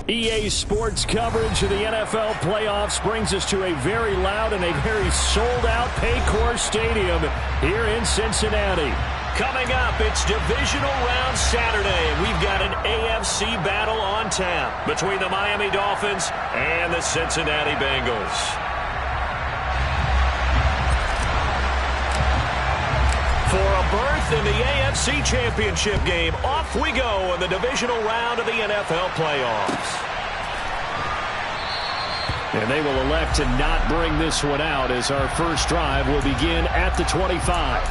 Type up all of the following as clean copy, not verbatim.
EA Sports coverage of the NFL playoffs brings us to a very loud and a very sold-out Paycor Stadium here in Cincinnati. Coming up, it's Divisional Round Saturday. We've got an AFC battle on tap between the Miami Dolphins and the Cincinnati Bengals. For a berth in the AFC Championship game, off we go in the divisional round of the NFL playoffs. And they will elect to not bring this one out as our first drive will begin at the 25.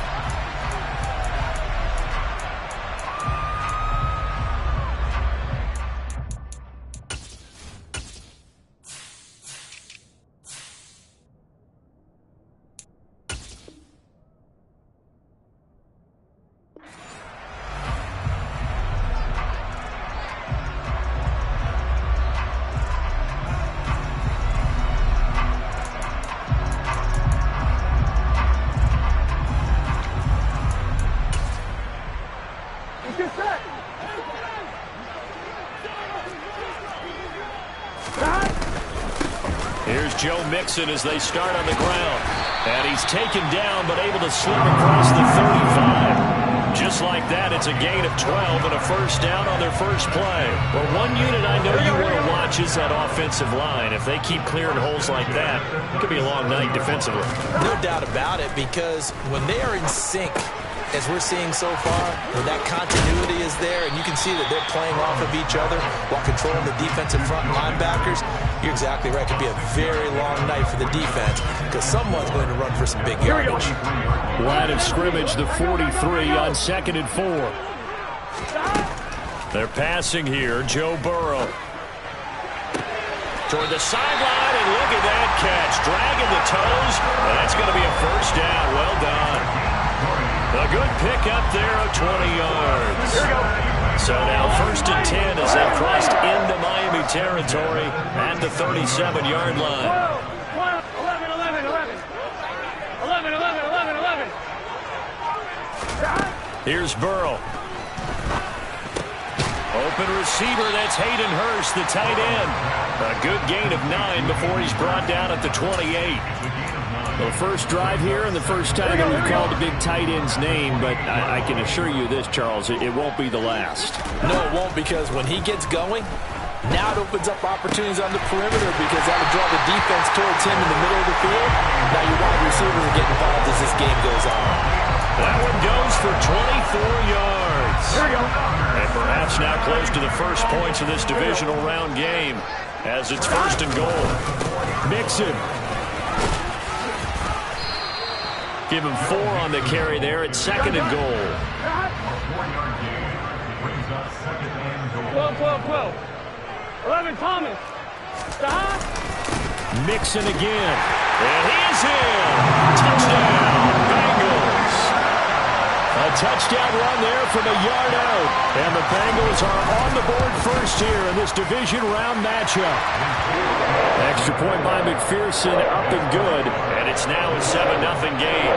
Here's Joe Mixon as they start on the ground. And he's taken down but able to slip across the 35. Just like that, it's a gain of 12 and a first down on their first play. Well, one unit I know you want to watch is that offensive line. If they keep clearing holes like that, it could be a long night defensively. No doubt about it, because when they are in sync, as we're seeing so far, when that continuity is there and you can see that they're playing off of each other while controlling the defensive front linebackers, you're exactly right. It could be a very long night for the defense because someone's going to run for some big yardage. Line of scrimmage, the 43 on 2nd and 4. They're passing here. Joe Burrow toward the sideline, and look at that catch. Dragging the toes, and that's going to be a first down. Well done. A good pickup there of 20 yards. Here we go. So now 1st and 10 as they've crossed into Miami territory at the 37-yard line. 11. Here's Burrow. Open receiver, that's Hayden Hurst, the tight end. A good gain of 9 before he's brought down at the 28. The first drive here and the first time that we've called the big tight end's name, but I can assure you this, Charles, it won't be the last. No, it won't, because when he gets going, now it opens up opportunities on the perimeter because that would draw the defense towards him in the middle of the field. Now your wide receivers will get involved as this game goes on. That one goes for 24 yards. Here we go. And perhaps now close to the first points of this divisional round game as it's 1st and goal. Mixon. Give him 4 on the carry there at 2nd and goal. 12. 11, Thomas. Stop. Mixon again. And he's in. Touchdown, Bengals. A touchdown run there from a yard out. And the Bengals are on the board first here in this division round matchup. Extra point by McPherson, up and good. And it's now a 7-0 game.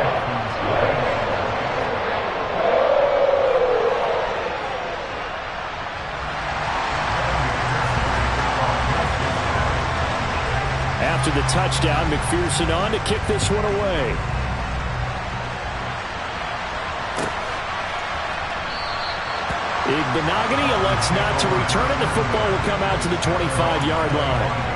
After the touchdown, McPherson on to kick this one away. Igbenogany elects not to return it. The football will come out to the 25-yard line.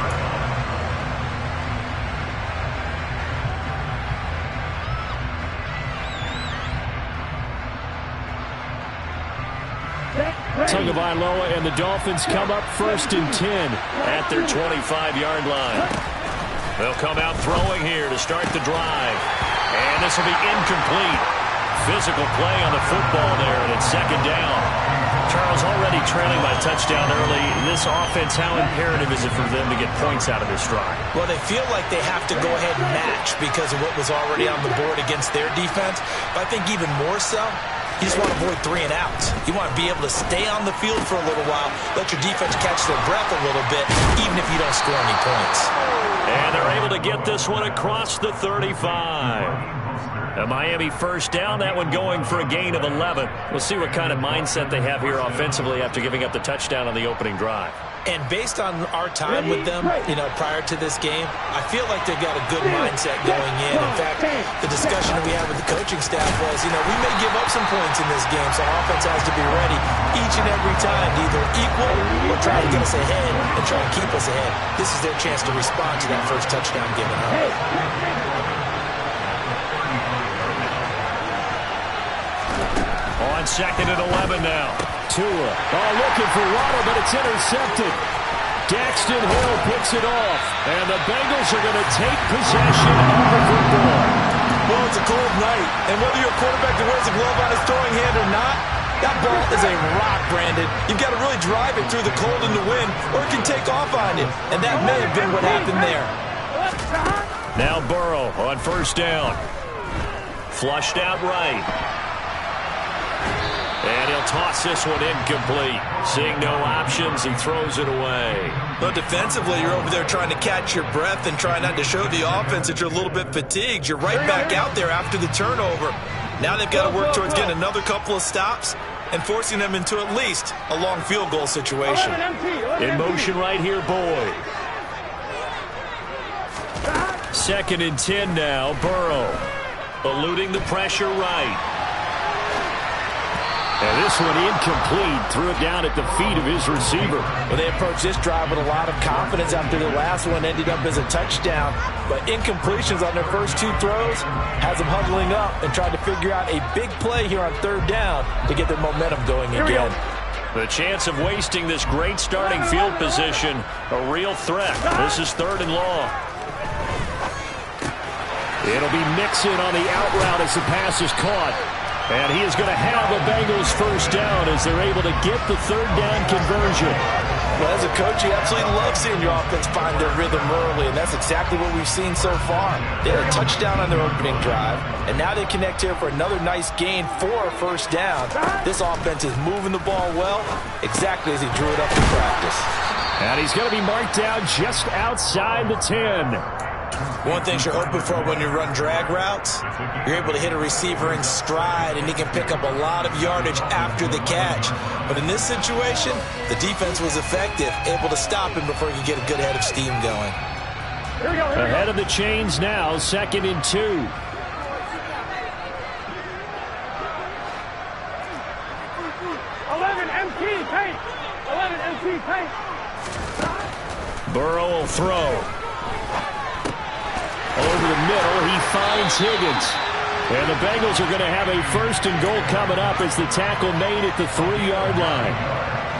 Tagovailoa and the Dolphins come up 1st and 10 at their 25-yard line. They'll come out throwing here to start the drive. And this will be incomplete. Physical play on the football there, and it's 2nd down. Charles, already trailing by touchdown early. This offense, how imperative is it for them to get points out of this drive? Well, they feel like they have to go ahead and match because of what was already on the board against their defense. But I think even more so, you just want to avoid 3 and outs. You want to be able to stay on the field for a little while, let your defense catch their breath a little bit, even if you don't score any points. And they're able to get this one across the 35. A Miami first down, that one going for a gain of 11. We'll see what kind of mindset they have here offensively after giving up the touchdown on the opening drive. And based on our time with them, prior to this game, I feel like they've got a good mindset going in. In fact, the discussion that we had with the coaching staff was, we may give up some points in this game, so our offense has to be ready each and every time to either equal or try to get us ahead and try to keep us ahead. This is their chance to respond to that first touchdown given up. On 2nd and 11 now. Tua. Looking for Waddle, but it's intercepted. Daxton Hill picks it off. And the Bengals are going to take possession of the football. Well, it's a cold night. And whether you're a quarterback that wears a glove on his throwing hand or not, that ball is a rock, Brandon. You've got to really drive it through the cold and the wind, or it can take off on you. And that may have been what happened there. Now Burrow on 1st down. Flushed out right. And he'll toss this one incomplete. Seeing no options, he throws it away. But defensively, you're over there trying to catch your breath and try not to show the offense that you're a little bit fatigued. You're right back out there after the turnover. Now they've got to work towards getting another couple of stops and forcing them into at least a long field goal situation. In motion right here, Boyd. 2nd and 10 now, Burrow. Eluding the pressure right. And this one incomplete. Threw it down at the feet of his receiver. Well, they approached this drive with a lot of confidence after the last one ended up as a touchdown. But incompletions on their first 2 throws has them huddling up and trying to figure out a big play here on 3rd down to get their momentum going again. The chance of wasting this great starting field position, a real threat. This is 3rd and long. It'll be Mixon on the out route as the pass is caught. And he is going to have a Bengals 1st down as they're able to get the 3rd down conversion. Well, as a coach, you absolutely love seeing your offense find their rhythm early, and that's exactly what we've seen so far. They had a touchdown on their opening drive, and now they connect here for another nice gain for a 1st down. This offense is moving the ball well, exactly as he drew it up in practice. And he's going to be marked down just outside the 10. One thing you're hoping for when you run drag routes, you're able to hit a receiver in stride, and he can pick up a lot of yardage after the catch. But in this situation, the defense was effective, able to stop him before he could get a good head of steam going. Ahead of the chains now, 2nd and 2. Burrow will throw. Over the middle, he finds Higgins. And the Bengals are going to have a 1st and goal coming up as the tackle made at the 3-yard line.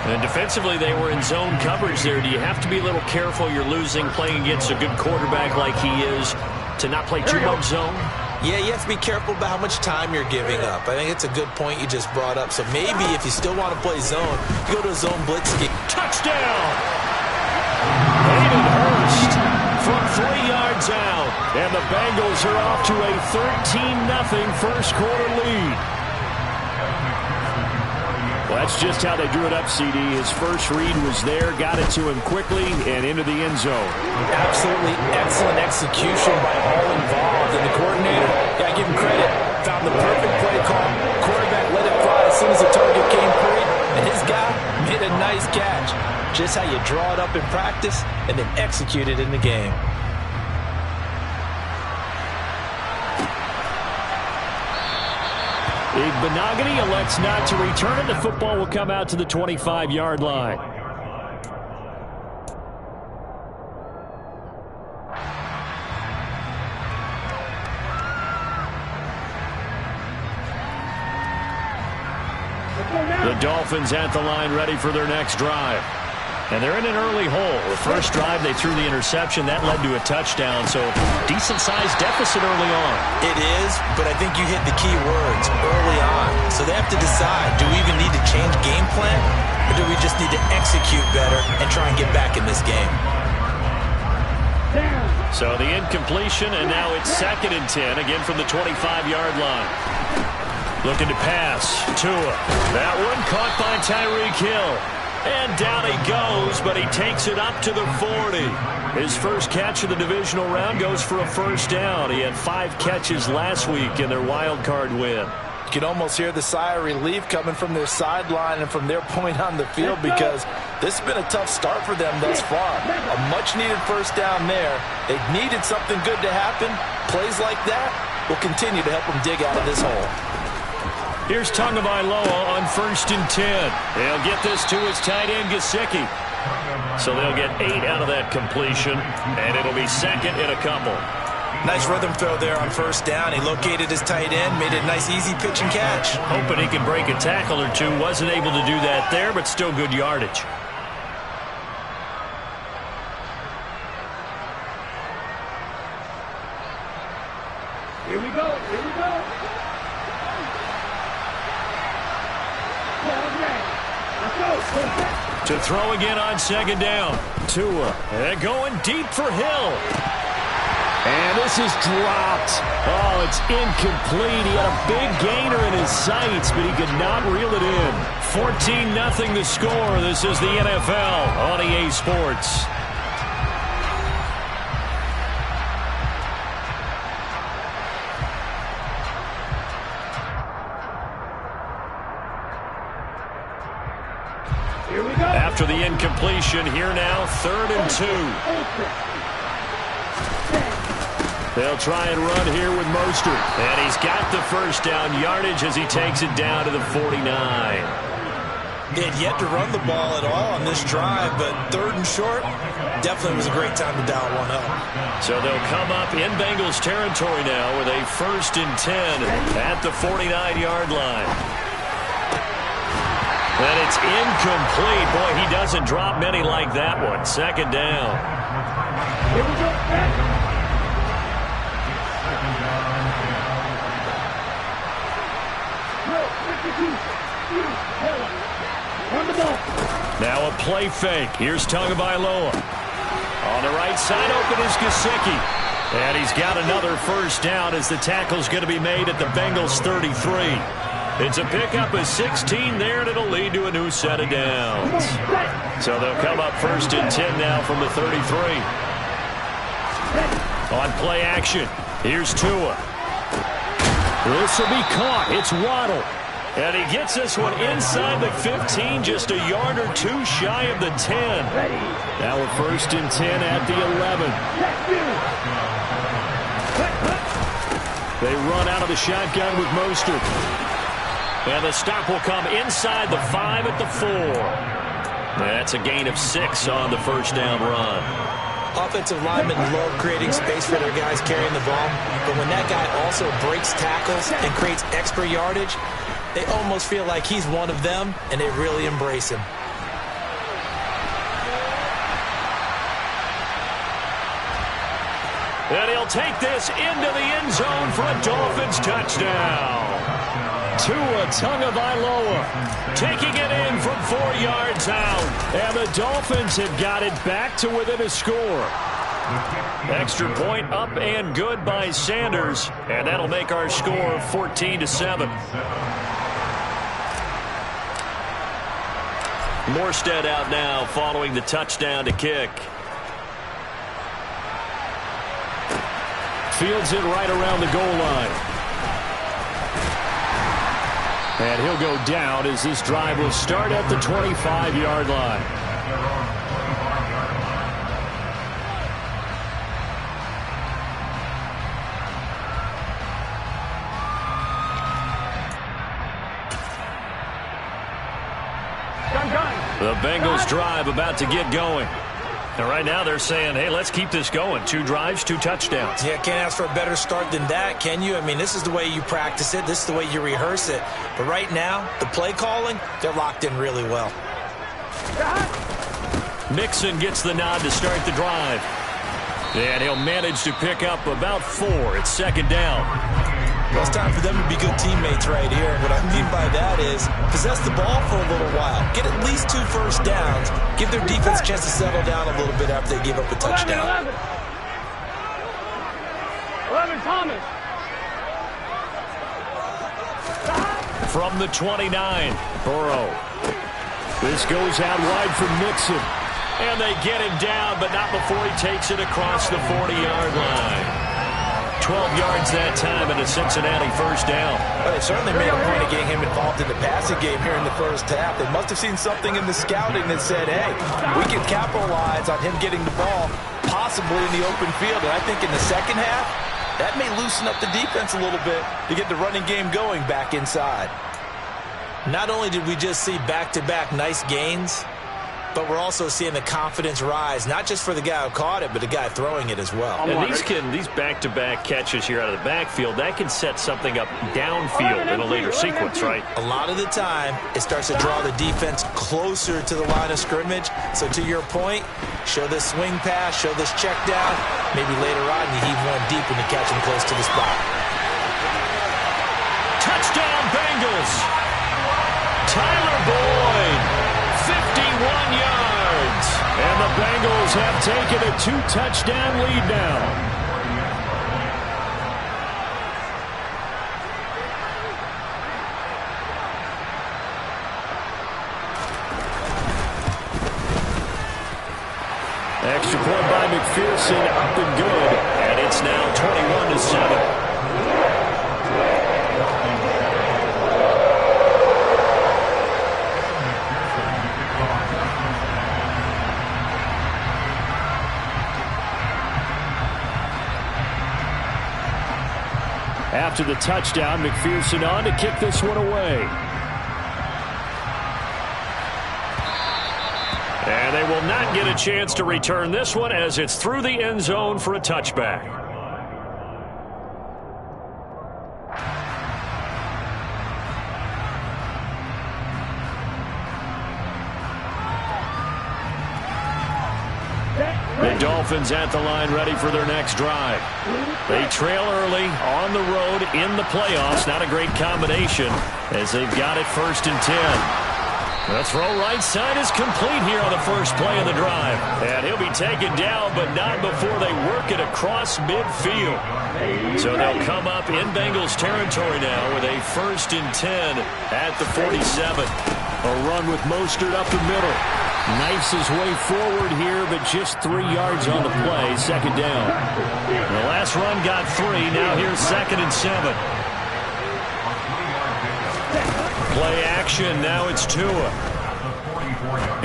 And defensively, they were in zone coverage there. Do you have to be a little careful? You're losing, playing against a good quarterback like he is, to not play too much zone? Yeah, you have to be careful about how much time you're giving up. I think it's a good point you just brought up. So maybe if you still want to play zone, you go to a zone blitz scheme. Touchdown! Hayden Hurst from 3 yards out. And the Bengals are off to a 13-0 first quarter lead. Well, that's just how they drew it up, CD. His first read was there, got it to him quickly, and into the end zone. Absolutely excellent execution by all involved. And the coordinator, I give him credit, found the perfect play call. Quarterback let it fly as soon as the target came free, and his guy made a nice catch. Just how you draw it up in practice and then execute it in the game. Benogany elects not to return it. The football will come out to the 25-yard line. The Dolphins at the line ready for their next drive. And they're in an early hole. The first drive, they threw the interception. That led to a touchdown, so decent-sized deficit early on. It is, but I think you hit the key words, early on. So they have to decide, do we even need to change game plan, or do we just need to execute better and try and get back in this game? So the incompletion, and now it's 2nd and 10, again from the 25-yard line. Looking to pass. Tua. That one caught by Tyreek Hill. And down he goes, but he takes it up to the 40. His first catch of the divisional round goes for a 1st down. He had 5 catches last week in their wild card win. You can almost hear the sigh of relief coming from their sideline and from their point on the field, because this has been a tough start for them thus far. A much-needed first down there. They needed something good to happen. Plays like that will continue to help them dig out of this hole. Here's Tagovailoa on 1st and 10. They'll get this to his tight end, Gesicki. So they'll get 8 out of that completion, and it'll be second and a couple. Nice rhythm throw there on 1st down. He located his tight end, made it a nice, easy pitch and catch. Hoping he can break a tackle or two. Wasn't able to do that there, but still good yardage. Here we go. Here we go. To throw again on 2nd down. Tua. And going deep for Hill. And this is dropped. Oh, it's incomplete. He had a big gainer in his sights, but he could not reel it in. 14-0 the score. This is the NFL on EA Sports. After the incompletion, here now, 3rd and 2. They'll try and run here with Mostert. And he's got the first down yardage as he takes it down to the 49. They had yet to run the ball at all on this drive, but 3rd and short, definitely was a great time to dial one up. So they'll come up in Bengals territory now with a 1st and 10 at the 49-yard line. And it's incomplete. Boy, he doesn't drop many like that one. 2nd down. Here we go. Now a play fake. Here's Tagovailoa. On the right side, open is Gesicki. And he's got another first down as the tackle's going to be made at the Bengals 33. It's a pickup of 16 there, and it'll lead to a new set of downs. So they'll come up 1st and 10 now from the 33. On play action, here's Tua. This will be caught. It's Waddle. And he gets this one inside the 15, just a yard or two shy of the 10. Now a 1st and 10 at the 11. They run out of the shotgun with Mostert. And the stop will come inside the 5 at the 4. That's a gain of 6 on the first down run. Offensive linemen love creating space for their guys carrying the ball, but when that guy also breaks tackles and creates extra yardage, they almost feel like he's one of them, and they really embrace him. And he'll take this into the end zone for a Dolphins touchdown. Tua Tagovailoa taking it in from 4 yards out. And the Dolphins have got it back to within a score. Extra point up and good by Sanders. And that'll make our score 14-7. Morstead out now following the touchdown to kick. Fields it right around the goal line. And he'll go down as this drive will start at the 25-yard line. The Bengals drive about to get going. And right now they're saying, hey, let's keep this going. 2 drives, 2 touchdowns. Yeah, can't ask for a better start than that, can you? I mean, this is the way you practice it. This is the way you rehearse it. But right now, the play calling, they're locked in really well. Mixon gets the nod to start the drive. And he'll manage to pick up about 4. It's 2nd down. Well, it's time for them to be good teammates right here. What I mean by that is possess the ball for a little while. Get at least 2 first downs. Give their defense a chance to settle down a little bit after they give up a touchdown. 11 Thomas. From the 29, Burrow. This goes out wide for Mixon. And they get him down, but not before he takes it across the 40-yard line. 12 yards that time and a Cincinnati first down. Well, they certainly made a point of getting him involved in the passing game here in the first half. They must have seen something in the scouting that said, hey, we can capitalize on him getting the ball possibly in the open field. And I think in the second half, that may loosen up the defense a little bit to get the running game going back inside. Not only did we just see back-to-back nice gains, but we're also seeing the confidence rise, not just for the guy who caught it, but the guy throwing it as well. And these back-to-back catches here out of the backfield, that can set something up downfield in a later sequence, right? A lot of the time, it starts to draw the defense closer to the line of scrimmage. So to your point, show this swing pass, show this check down. Maybe later on, you heave one deep when you catch him close to the spot. Touchdown, Bengals! Tyler Boyd, 51 yards. And the Bengals have taken a 2-touchdown lead now. Extra point by McPherson, up and good. And it's now 21-7. After the touchdown, McPherson on to kick this one away. And they will not get a chance to return this one as it's through the end zone for a touchback. The Dolphins at the line ready for their next drive. They trail early on the road in the playoffs. Not a great combination as they've got it 1st and 10. The throw right side is complete here on the first play of the drive. And he'll be taken down, but not before they work it across midfield. So they'll come up in Bengals territory now with a 1st and 10 at the 47. A run with Mostert up the middle. Knifes his way forward here, but just 3 yards on the play. Second down. The last run got 3. Now here's 2nd and 7. Play action. Now it's Tua.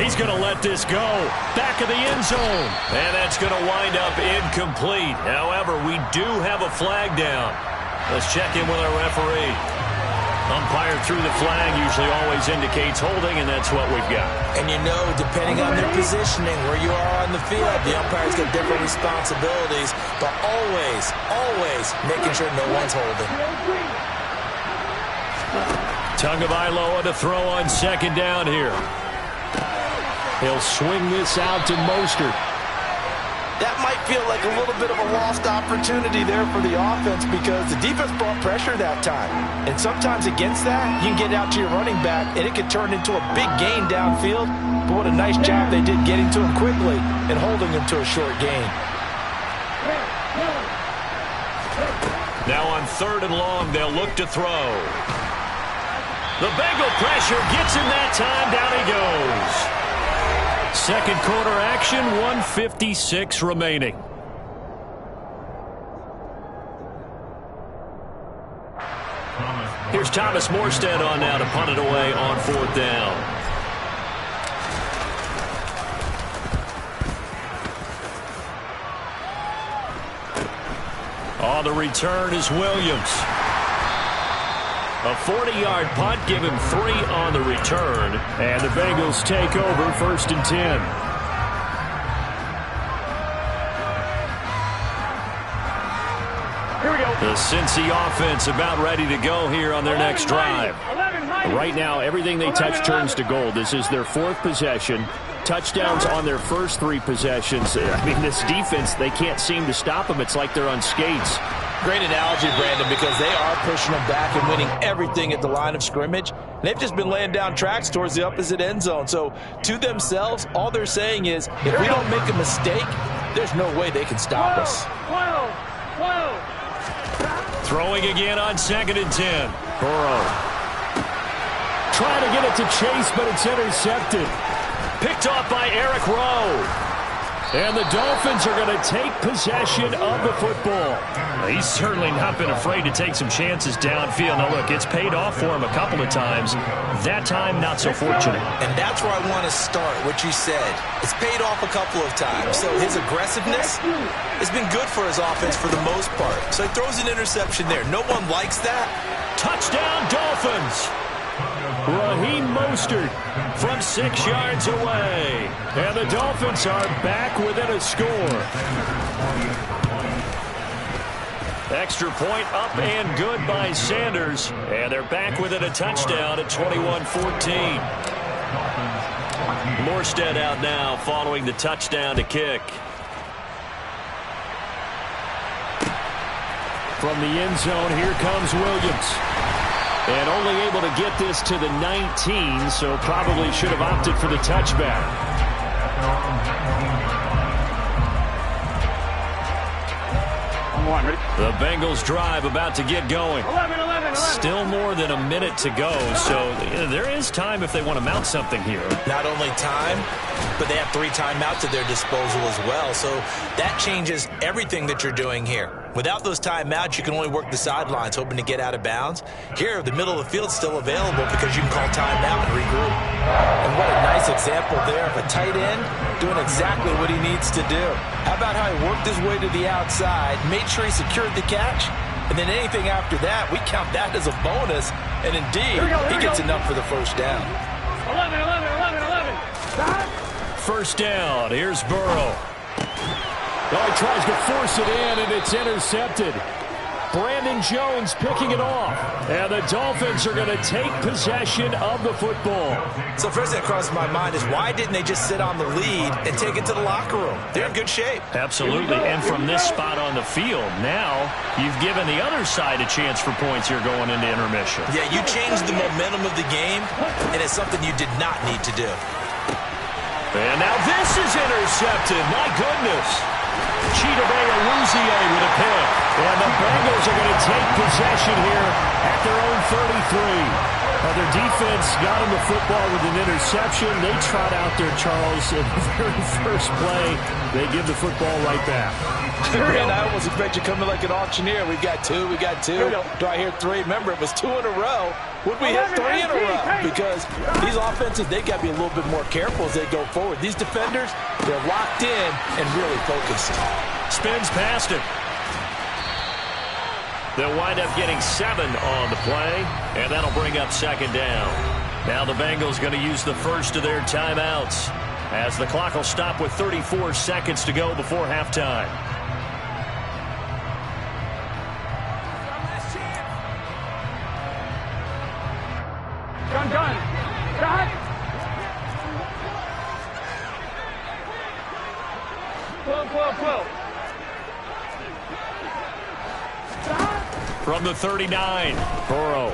He's going to let this go. Back of the end zone. And that's going to wind up incomplete. However, we do have a flag down. Let's check in with our referee. Umpire threw the flag, usually always indicates holding, and that's what we've got. And you know, depending on their positioning, where you are on the field, the umpires get different responsibilities, but always making sure no one's holding. Tagovailoa to throw on 2nd down here. He'll swing this out to Mostert. That might feel like a little bit of a lost opportunity there for the offense because the defense brought pressure that time. And sometimes against that, you can get out to your running back, and it could turn into a big gain downfield. But what a nice job they did getting to him quickly and holding him to a short gain. Now on 3rd and long, they'll look to throw. The Bengal pressure gets him that time. Down he goes. Second quarter action, 1:56 remaining. Here's Thomas Morstead on now to punt it away on 4th down. On the return is Williams. A 40-yard punt, give him 3 on the return. And the Bengals take over 1st and 10. Here we go. The Cincy offense about ready to go here on their next drive. Right now, everything they touch turns to gold. This is their 4th possession. Touchdowns on their first 3 possessions. I mean, this defense, they can't seem to stop them. It's like they're on skates. Great analogy, Brandon, because they are pushing them back and winning everything at the line of scrimmage. They've just been laying down tracks towards the opposite end zone. So to themselves, all they're saying is, if we don't make a mistake, there's no way they can stop us. 12. Throwing again on 2nd and 10. Burrow. Trying to get it to Chase, but it's intercepted. Picked off by Eric Rowe. And the Dolphins are going to take possession of the football. He's certainly not been afraid to take some chances downfield. Now, look, it's paid off for him a couple of times. That time, not so fortunate. And that's where I want to start, what you said. It's paid off a couple of times. So his aggressiveness has been good for his offense for the most part. So he throws an interception there. No one likes that. Touchdown, Dolphins! Raheem Mostert from 6 yards away. And the Dolphins are back within a score. Extra point up and good by Sanders. And they're back within a touchdown at 21-14. Morstead out now following the touchdown to kick. From the end zone, here comes Williams. And only able to get this to the 19, so probably should have opted for the touchback. The Bengals drive about to get going. 11. Still more than a minute to go, so there is time if they want to mount something here. Not only time, but they have 3 timeouts at their disposal as well. So that changes everything that you're doing here. Without those timeouts, you can only work the sidelines, hoping to get out of bounds. Here, the middle of the field is still available because you can call timeout and regroup. And what a nice example there of a tight end doing exactly what he needs to do. How about how he worked his way to the outside, made sure he secured the catch, and then anything after that, we count that as a bonus. And indeed, he gets enough for the first down. 11. First down, here's Burrow. Oh, he tries to force it in, and it's intercepted. Brandon Jones picking it off. And the Dolphins are going to take possession of the football. So first thing that crosses my mind is why didn't they just sit on the lead and take it to the locker room? They're in good shape. Absolutely, and from this spot on the field, now you've given the other side a chance for points here going into intermission. Yeah, you changed the momentum of the game, and it's something you did not need to do. And now this is intercepted. My goodness. Chidobe Awuzie with a pick. And the Bengals are going to take possession here at their own 33. Their defense got him the football with an interception. They trot out there, Charles, in the very first play. They give the football right back. Man, I almost expect you coming like an auctioneer. We got two. Do I hear 3? Remember, it was 2 in a row. Would we hit 3 in a row? Because these offenses, they got to be a little bit more careful as they go forward. These defenders, they're locked in and really focused. Spins past it. They'll wind up getting 7 on the play, and that'll bring up second down. Now the Bengals going to use the first of their timeouts as the clock will stop with 34 seconds to go before halftime. Gun. Shot. Quill. From the 39, Burrow.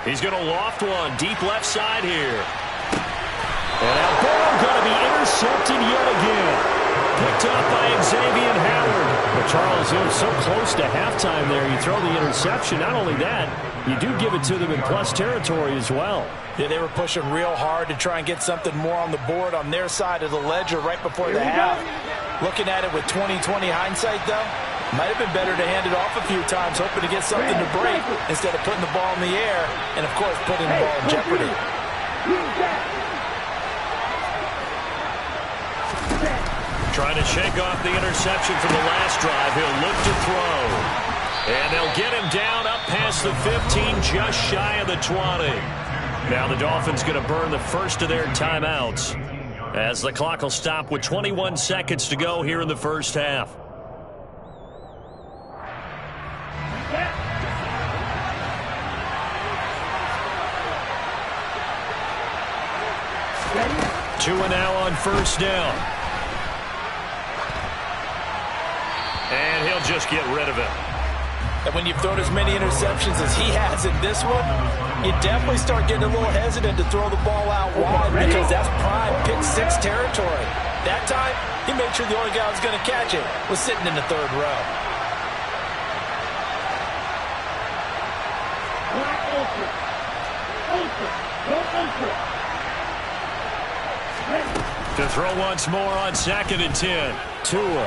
He's going to loft one deep left side here. And now Burrow going to be intercepted yet again. Picked up by Xavier Howard. But Charles, it was so close to halftime there. You throw the interception. Not only that, you do give it to them in plus territory as well. Yeah, they were pushing real hard to try and get something more on the board on their side of the ledger right before the half. Looking at it with 20/20 hindsight, though, might have been better to hand it off a few times, hoping to get something to break instead of putting the ball in the air and, of course, putting the ball in jeopardy. Trying to shake off the interception from the last drive. He'll look to throw. And they'll get him down up past the 15, just shy of the 20. Now the Dolphins going to burn the first of their timeouts as the clock will stop with 21 seconds to go here in the first half. Tua now on first down. And he'll just get rid of it. And when you've thrown as many interceptions as he has in this one, you definitely start getting a little hesitant to throw the ball out wide because that's prime pick 6 territory. That time, he made sure the only guy who was going to catch it was sitting in the 3rd row. To throw once more on 2nd and 10. Tua.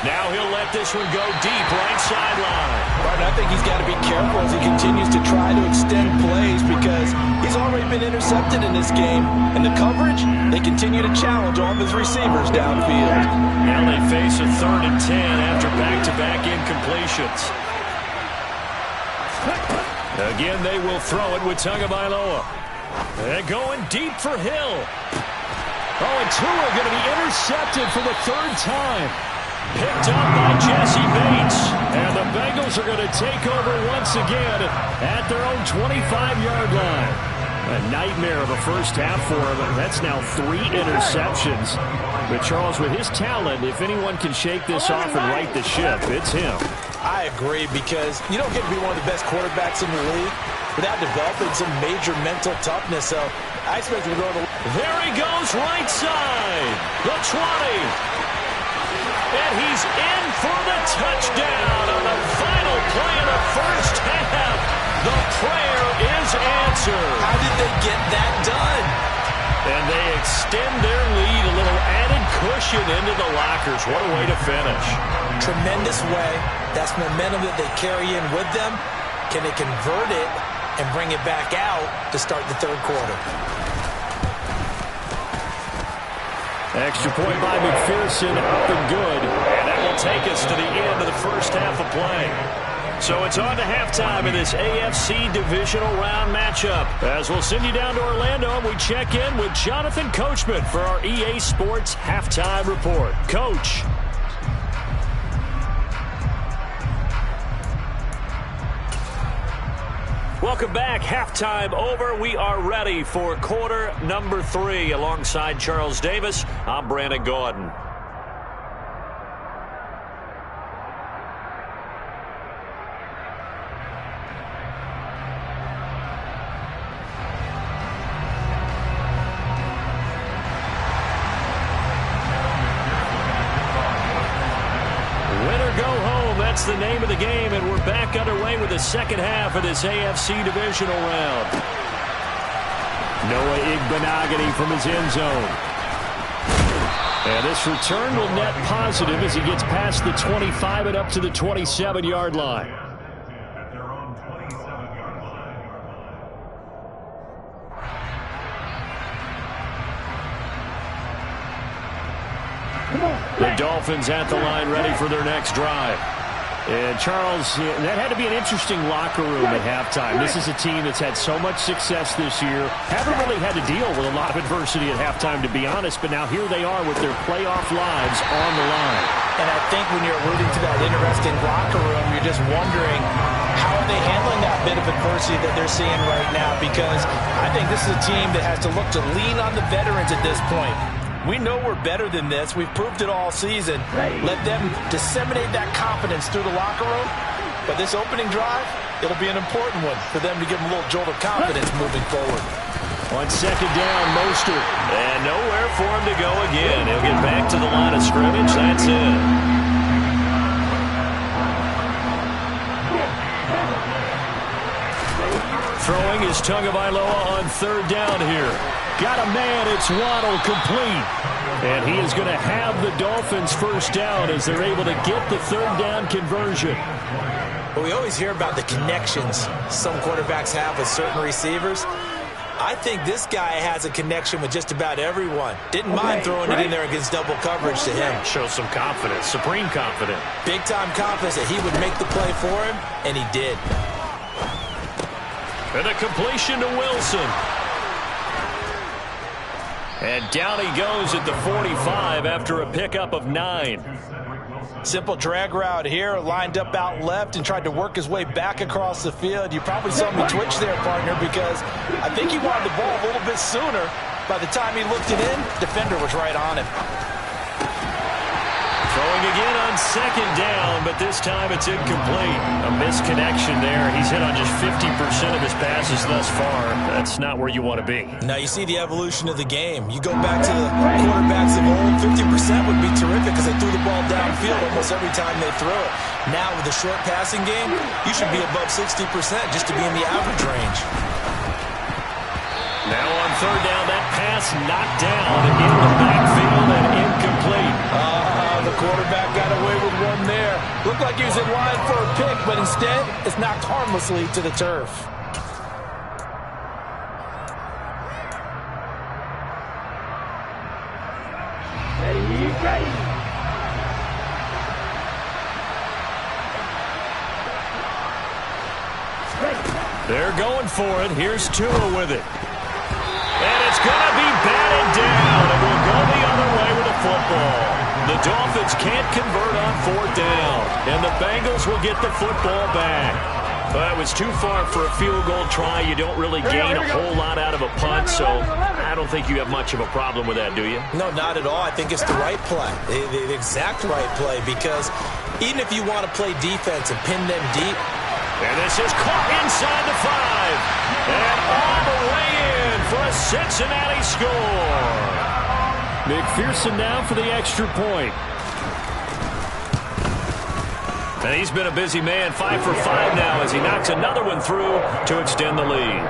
Now he'll let this one go deep right sideline. Martin, I think he's got to be careful as he continues to try to extend plays because he's already been intercepted in this game. And the coverage, they continue to challenge all of his receivers downfield. Now they face a 3rd and 10 after back-to-back incompletions. Again, they will throw it with Tagovailoa. They're going deep for Hill. Oh, and Tua going to be intercepted for the 3rd time. Picked up by Jesse Bates. And the Bengals are going to take over once again at their own 25-yard line. A nightmare of a first half for him. That's now 3 interceptions. But Charles, with his talent, if anyone can shake this off and right the ship, it's him. I agree, because you don't get to be one of the best quarterbacks in the league without developing some major mental toughness. So I expect him to go to the... There he goes, right side. The 20. And he's in for the touchdown on the final play of the first half. The prayer is answered. How did they get that done? And they extend their lead, a little added cushion into the lockers. What a way to finish. Tremendous way. That's momentum that they carry in with them. Can they convert it and bring it back out to start the 3rd quarter? Extra point by McPherson, up and good. And that will take us to the end of the first half of play. So it's on to halftime in this AFC divisional round matchup. As we'll send you down to Orlando, and we check in with Jonathan Coachman for our EA Sports Halftime Report. Coach. Welcome back. Halftime over. We are ready for quarter number 3. Alongside Charles Davis, I'm Brandon Gordon. That's the name of the game, and we're back underway with the second half of this AFC divisional round. Noah Igbenogany from his end zone. And this return will net positive as he gets past the 25 and up to the 27-yard line. The Dolphins at the line ready for their next drive. And Charles, that had to be an interesting locker room at halftime. This is a team that's had so much success this year. Haven't really had to deal with a lot of adversity at halftime, to be honest. But now here they are with their playoff lives on the line. And I think when you're alluding to that interesting locker room, you're just wondering how are they handling that bit of adversity that they're seeing right now. Because I think this is a team that has to look to lean on the veterans at this point. We know we're better than this. We've proved it all season. Let them disseminate that confidence through the locker room. But this opening drive, it'll be an important one for them to give them a little jolt of confidence moving forward. On 2nd down, Mostert. And nowhere for him to go again. He'll get back to the line of scrimmage. That's it. Throwing is Tagovailoa on 3rd down here. Got a man, it's Waddle, complete. And he is going to have the Dolphins first down as they're able to get the 3rd down conversion. But we always hear about the connections some quarterbacks have with certain receivers. I think this guy has a connection with just about everyone. Didn't mind throwing it in there against double coverage to him. Shows some confidence, supreme confidence. Big-time confidence that he would make the play for him, and he did. And a completion to Wilson. And down he goes at the 45 after a pickup of 9. Simple drag route here, lined up out left and tried to work his way back across the field. You probably saw me twitch there, partner, because I think he wanted the ball a little bit sooner. By the time he looked it in, defender was right on him. Throwing again on 2nd down, but this time it's incomplete. A misconnection there. He's hit on just 50% of his passes thus far. That's not where you want to be. Now you see the evolution of the game. You go back to the quarterbacks of old, 50% would be terrific because they threw the ball downfield almost every time they throw it. Now with the short passing game, you should be above 60% just to be in the average range. Now on third down, that pass knocked down in the backfield and incomplete. The quarterback got away with one there. Looked like he was in line for a pick, but instead, it's knocked harmlessly to the turf. They're going for it. Here's Tua with it. And it's going to be batted down. It will go the other way with the football. The Dolphins can't convert on fourth down. And the Bengals will get the football back. But it was too far for a field goal try. You don't really gain a whole lot out of a punt, so I don't think you have much of a problem with that, do you? No, not at all. I think it's the right play, the exact right play, because even if you want to play defense and pin them deep. And this is caught inside the 5. And all the way in for a Cincinnati score. McPherson now for the extra point. And he's been a busy man, 5 for 5 now as he knocks another one through to extend the lead.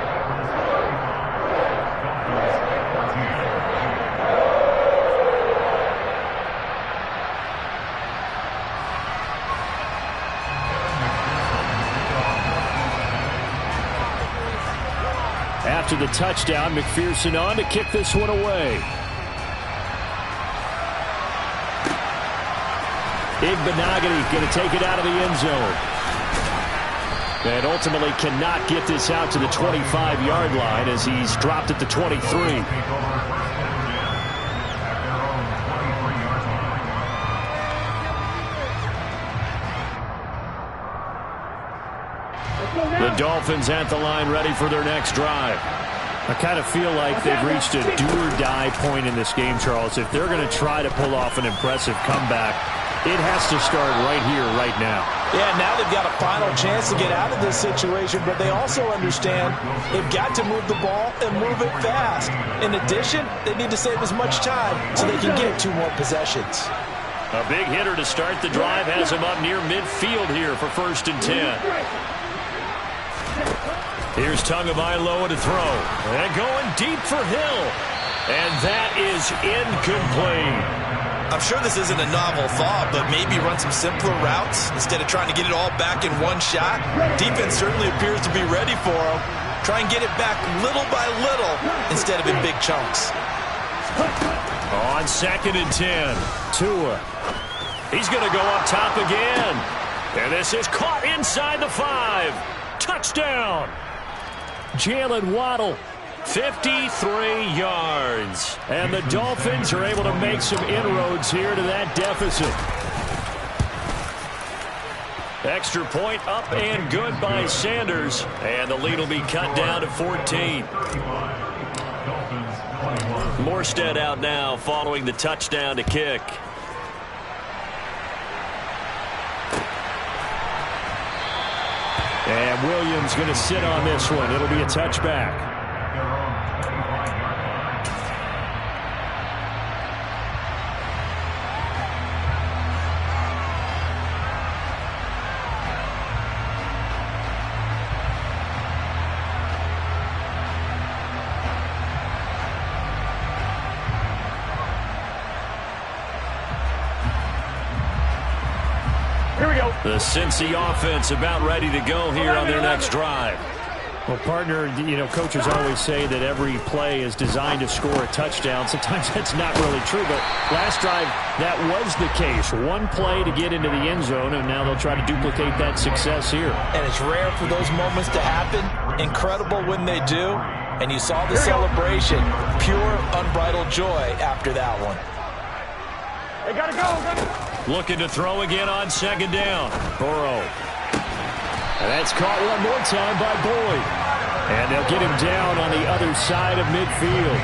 After the touchdown, McPherson on to kick this one away. Igbenogany going to take it out of the end zone. And ultimately cannot get this out to the 25-yard line as he's dropped at the 23. The Dolphins at the line ready for their next drive. I kind of feel like they've reached a do-or-die point in this game, Charles. If they're going to try to pull off an impressive comeback, it has to start right here, right now. Yeah, now they've got a final chance to get out of this situation, but they also understand they've got to move the ball and move it fast. In addition, they need to save as much time so they can get 2 more possessions. A big hitter to start the drive has him up near midfield here for 1st and 10. Here's Tagovailoa to throw. And going deep for Hill. And that is incomplete. I'm sure this isn't a novel thought, but maybe run some simpler routes instead of trying to get it all back in one shot. Defense certainly appears to be ready for him. Try and get it back little by little instead of in big chunks. On 2nd and 10, Tua. He's going to go up top again. And this is caught inside the 5. Touchdown. Jalen Waddle, 53 yards. And the Dolphins are able to make some inroads here to that deficit. Extra point up and good by Sanders. And the lead will be cut down to 14. Morstead out now following the touchdown to kick. And Williams going to sit on this one. It'll be a touchback. The Cincy offense about ready to go here on their next drive. Well, partner, coaches always say that every play is designed to score a touchdown. Sometimes that's not really true, but last drive, that was the case. One play to get into the end zone, and now they'll try to duplicate that success here. And it's rare for those moments to happen. Incredible when they do. And you saw the celebration. Pure, unbridled joy after that one. They gotta go. Looking to throw again on 2nd down. Burrow. And that's caught one more time by Boyd. And they'll get him down on the other side of midfield.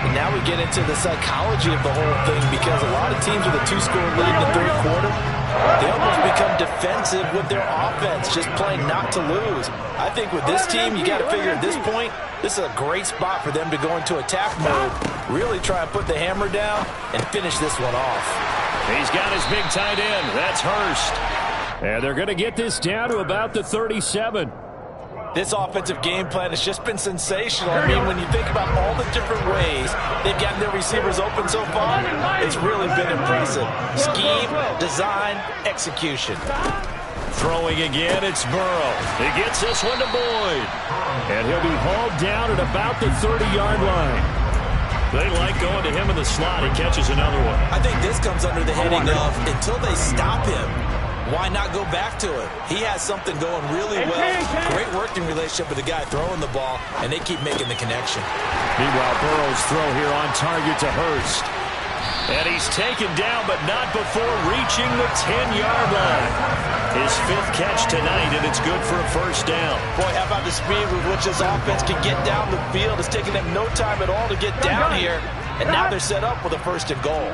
And now we get into the psychology of the whole thing, because a lot of teams with a 2-score lead in the 3rd quarter, they almost become defensive with their offense, just playing not to lose. I think with this team, you got to figure at this point, this is a great spot for them to go into attack mode, really try and put the hammer down and finish this one off. He's got his big tight end. That's Hurst. And they're going to get this down to about the 37. This offensive game plan has just been sensational. I mean, when you think about all the different ways they've gotten their receivers open so far, it's really been impressive. Scheme, design, execution. Throwing again, it's Burrow. He gets this one to Boyd. And he'll be hauled down at about the 30-yard line. They like going to him in the slot. He catches another one. I think this comes under the heading of until they stop him, why not go back to it? He has something going really well. Great working relationship with the guy throwing the ball, and they keep making the connection. Meanwhile, Burrow's throw here on target to Hurst. And he's taken down, but not before reaching the 10-yard line. His 5th catch tonight, and it's good for a first down. Boy, how about the speed with which this offense can get down the field? It's taken them no time at all to get down here, and now they're set up with a 1st and goal.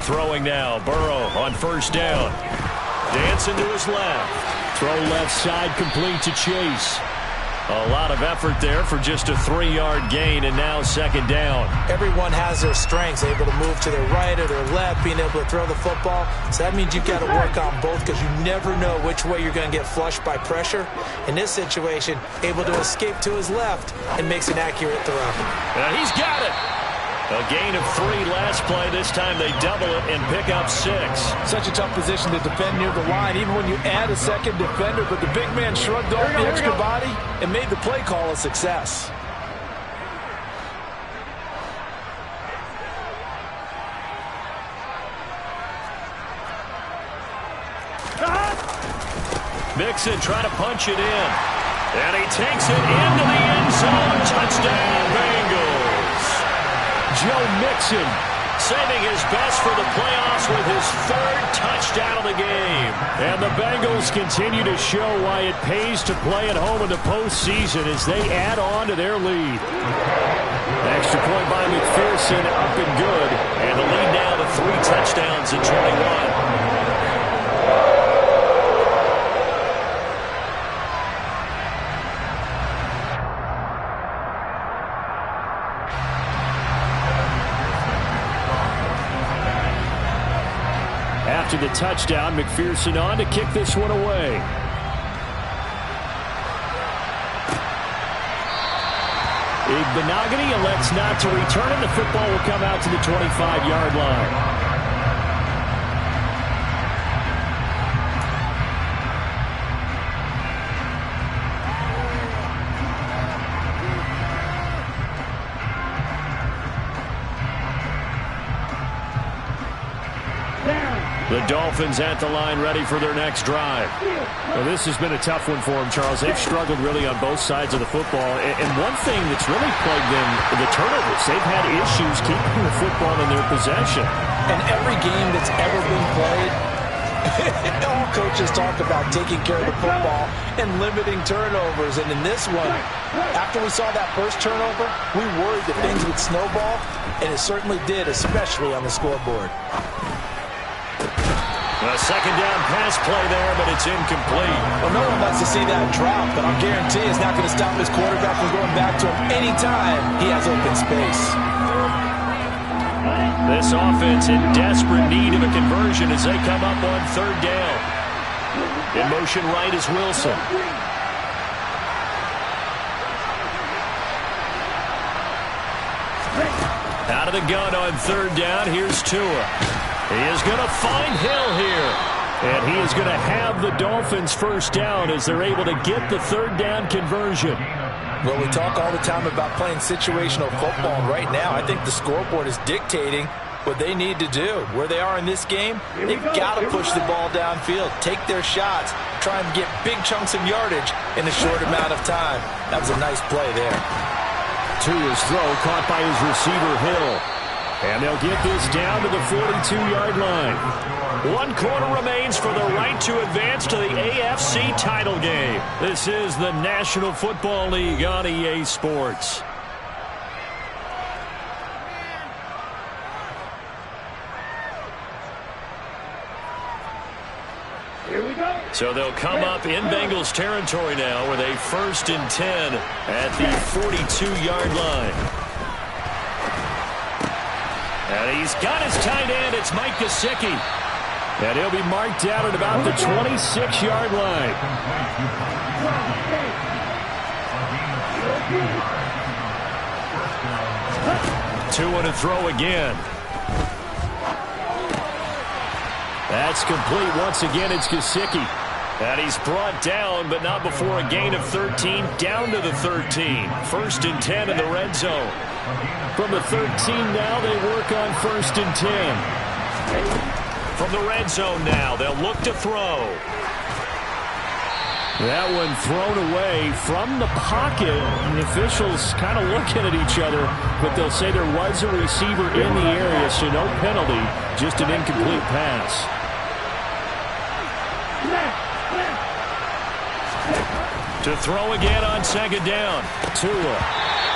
Throwing now, Burrow on 1st down. Dancing to his left. Throw left side complete to Chase. A lot of effort there for just a 3-yard gain, and now 2nd down. Everyone has their strengths, able to move to their right or their left, being able to throw the football. So that means you've got to work on both because you never know which way you're going to get flushed by pressure. In this situation, able to escape to his left and makes an accurate throw. And he's got it. A gain of 3 last play. This time they double it and pick up 6. Such a tough position to defend near the line, even when you add a second defender. But the big man shrugged off the extra body and made the play call a success. Mixon trying to punch it in. And he takes it into the end zone. Touchdown, Bengals. Joe Mixon saving his best for the playoffs with his 3rd touchdown of the game. And the Bengals continue to show why it pays to play at home in the postseason as they add on to their lead. Extra point by McPherson, up and good. And the lead now to 3 touchdowns at 21. After the touchdown, McPherson on to kick this one away. Igbenogany elects not to return it. The football will come out to the 25-yard line. The Dolphins at the line ready for their next drive. Well, this has been a tough one for them, Charles. They've struggled really on both sides of the football. And one thing that's really plagued them, the turnovers. They've had issues keeping the football in their possession. And every game that's ever been played, all coaches talk about taking care of the football and limiting turnovers. And in this one, after we saw that first turnover, we worried that things would snowball, and it certainly did, especially on the scoreboard. A 2nd down pass play there, but it's incomplete. Well, no one likes to see that drop, but I'll guarantee it's not going to stop his quarterback from going back to him anytime he has open space. This offense in desperate need of a conversion as they come up on 3rd down. In motion right is Wilson. Out of the gun on 3rd down, here's Tua. He is going to find Hill here. And he is going to have the Dolphins 1st down as they're able to get the 3rd down conversion. Well, we talk all the time about playing situational football. And right now, I think the scoreboard is dictating what they need to do. Where they are in this game, they've got to push the ball downfield, take their shots, try and get big chunks of yardage in a short amount of time. That was a nice play there. Tua's throw caught by his receiver, Hill. And they'll get this down to the 42-yard line. 1 quarter remains for the right to advance to the AFC title game. This is the National Football League on EA Sports. Here we go. So they'll come up in Bengals territory now with a 1st and 10 at the 42-yard line. And he's got his tight end. It's Mike Gesicki. And he'll be marked down at about the 26-yard line. Two to throw again. That's complete once again. It's Gesicki. And he's brought down, but not before a gain of 13, down to the 13. 1st and 10 in the red zone. From the 13 now, they work on 1st and 10. From the red zone now, they'll look to throw. That one thrown away from the pocket. The officials kind of looking at each other, but they'll say there was a receiver in the area, so no penalty, just an incomplete pass. To throw again on 2nd down. Tua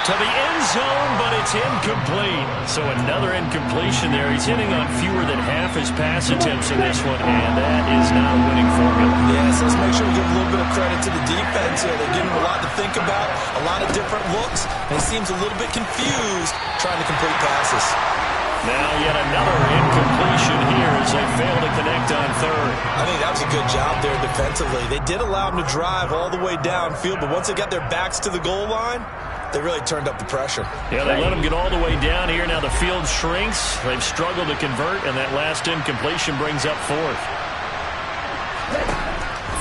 to the end zone, but it's incomplete. So another incompletion there. He's hitting on fewer than half his pass attempts in this one, and that is not a winning formula. Yes, let's make sure we give a little bit of credit to the defense here. They're giving him a lot to think about, a lot of different looks, and he seems a little bit confused trying to complete passes. Now yet another incompletion here as they fail to connect on 3rd. I think that was a good job there defensively. They did allow him to drive all the way downfield, but once they got their backs to the goal line, they really turned up the pressure. Yeah, they let him get all the way down here. Now the field shrinks. They've struggled to convert, and that last incompletion brings up 4th.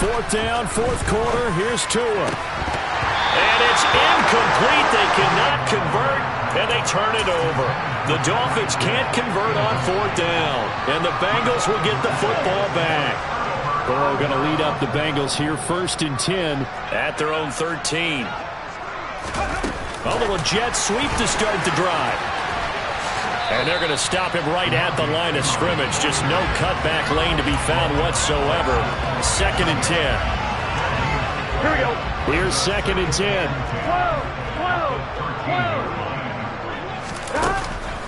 4th down, 4th quarter. Here's Tua. And it's incomplete. They cannot convert, and they turn it over. The Dolphins can't convert on 4th down, and the Bengals will get the football back. Burrow going to lead up the Bengals here, 1st and 10 at their own 13. A little jet sweep to start the drive. And they're going to stop him right at the line of scrimmage. Just no cutback lane to be found whatsoever. 2nd and 10. Here we go. Here's 2nd and 10.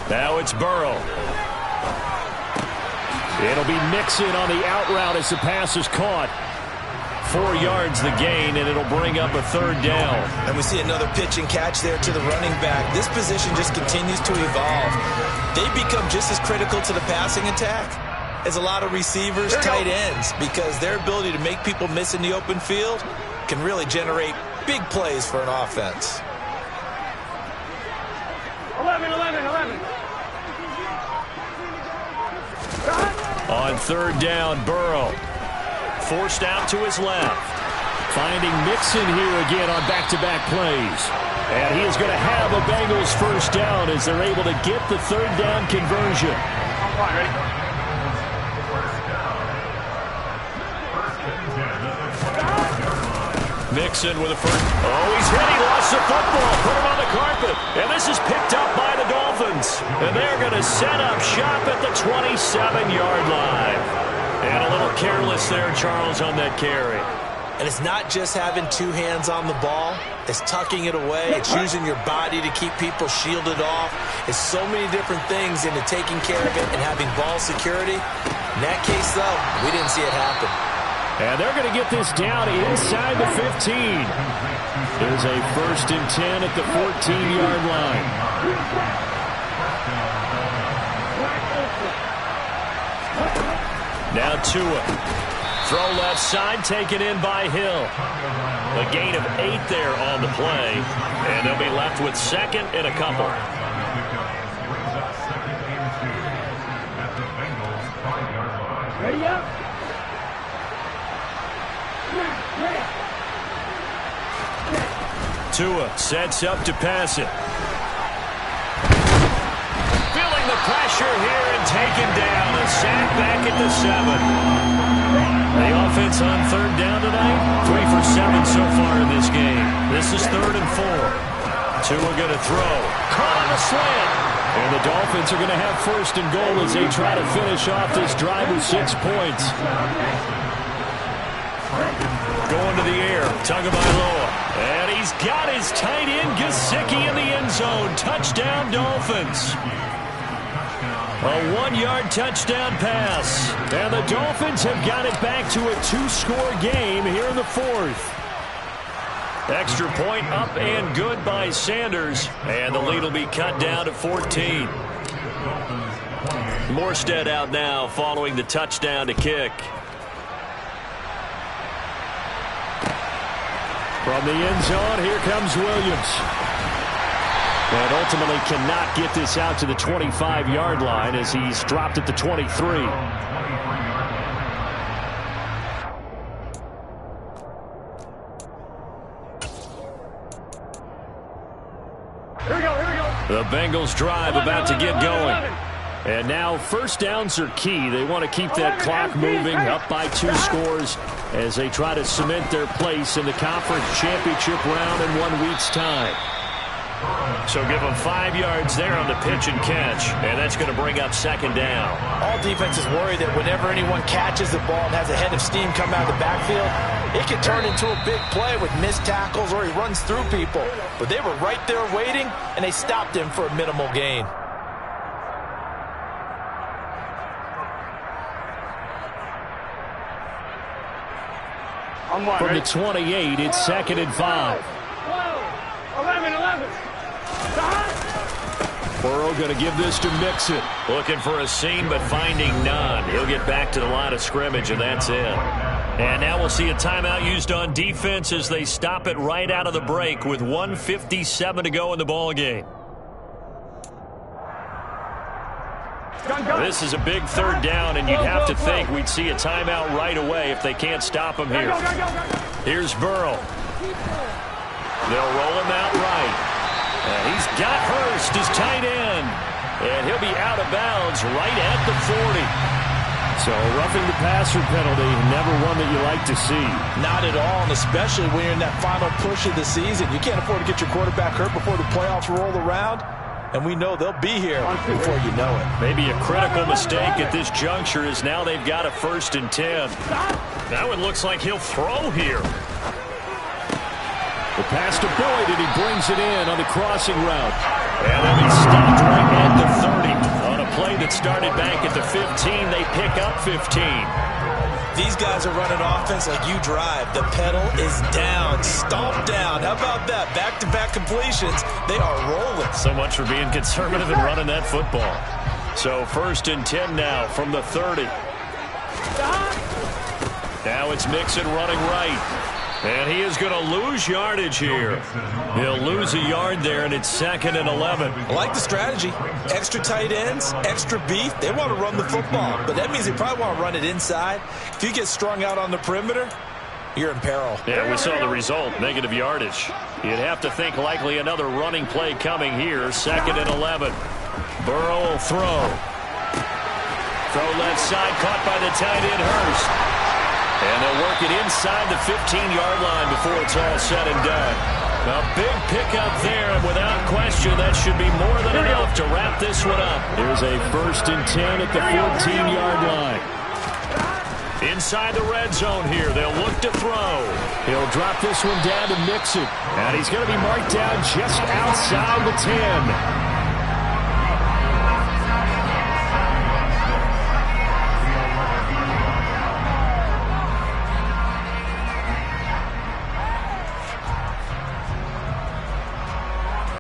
Now it's Burrow. It'll be Mixon on the out route as the pass is caught. 4 yards the gain, and it'll bring up a 3rd down. And we see another pitch and catch there to the running back. This position just continues to evolve. They become just as critical to the passing attack as a lot of receivers, tight ends, because their ability to make people miss in the open field can really generate big plays for an offense. 11. On 3rd down, Burrow. Forced out to his left. Finding Mixon here again on back-to-back plays. And he is going to have a Bengals 1st down as they're able to get the 3rd down conversion. All right, ready? Mixon with a first. Oh, he's hit. He lost the football. Put him on the carpet. And this is picked up by the Dolphins. And they're going to set up shop at the 27-yard line. And a little careless there, Charles, on that carry. And it's not just having 2 hands on the ball. It's tucking it away. It's using your body to keep people shielded off. It's so many different things into taking care of it and having ball security. In that case, though, we didn't see it happen. And they're going to get this down inside the 15. There's a 1st and 10 at the 14-yard line. Now Tua. Throw left side, taken in by Hill. A gain of 8 there on the play. And they'll be left with 2nd and a couple. Ready up. Tua sets up to pass it. Feeling the pressure here and taken down. A sack back at the 7. The offense on 3rd down tonight, 3 for 7 so far in this game. This is 3rd and 4. Tua going to throw. Caught on a slant. And the Dolphins are going to have 1st and goal as they try to finish off this drive with 6 points. Going to the air. Tagovailoa. And he's got his tight end, Gesicki, in the end zone. Touchdown, Dolphins. A 1-yard touchdown pass. And the Dolphins have got it back to a 2-score game here in the 4th. Extra point up and good by Sanders. And the lead will be cut down to 14. Morstead out now following the touchdown to kick. From the end zone, here comes Williams. And ultimately cannot get this out to the 25-yard line as he's dropped at the 23. The Bengals drive about to get going. And now first downs are key. They want to keep that clock moving, up by 2 scores as they try to cement their place in the conference championship round in 1 week's time. So give them 5 yards there on the pitch and catch, and that's going to bring up second down. All defenses worry that whenever anyone catches the ball and has a head of steam come out of the backfield, it can turn into a big play with missed tackles or he runs through people. But they were right there waiting, and they stopped him for a minimal gain. From the 28, it's 2nd and 5. 11. Burrow going to give this to Mixon. Looking for a seam, but finding none. He'll get back to the line of scrimmage, and that's it. And now we'll see a timeout used on defense as they stop it right out of the break with 1:57 to go in the ball game. This is a big third down, and you'd have to think we'd see a timeout right away if they can't stop him here. Here's Burrow. They'll roll him out right. And he's got Hurst, his tight end. And he'll be out of bounds right at the 40. So roughing the passer penalty, never one that you like to see. Not at all, and especially when you're in that final push of the season. You can't afford to get your quarterback hurt before the playoffs roll around. And we know they'll be here before you know it. Maybe a critical mistake at this juncture is now they've got a 1st and 10. Now it looks like he'll throw here. The pass to Boyd, and he brings it in on the crossing route. And they'll be stopped right at the 30. On a play that started back at the 15, they pick up 15. These guys are running offense like you drive. The pedal is down, stomped down. How about that? Back-to-back completions. They are rolling. So much for being conservative and running that football. So 1st and 10 now from the 30. Now it's Mixon running right. And he is going to lose yardage here. He'll lose a yard there, and it's 2nd and 11. I like the strategy. Extra tight ends, extra beef. They want to run the football, but that means they probably want to run it inside. If you get strung out on the perimeter, you're in peril. Yeah, we saw the result, negative yardage. You'd have to think likely another running play coming here, 2nd and 11. Burrow will throw. Throw left side, caught by the tight end Hurst. And they'll work it inside the 15-yard line before it's all said and done. A big pickup there, and without question, that should be more than enough to wrap this one up. Here's a 1st and 10 at the 14-yard line. Inside the red zone here, they'll look to throw. He'll drop this one down to Mixon. And he's going to be marked down just outside the 10.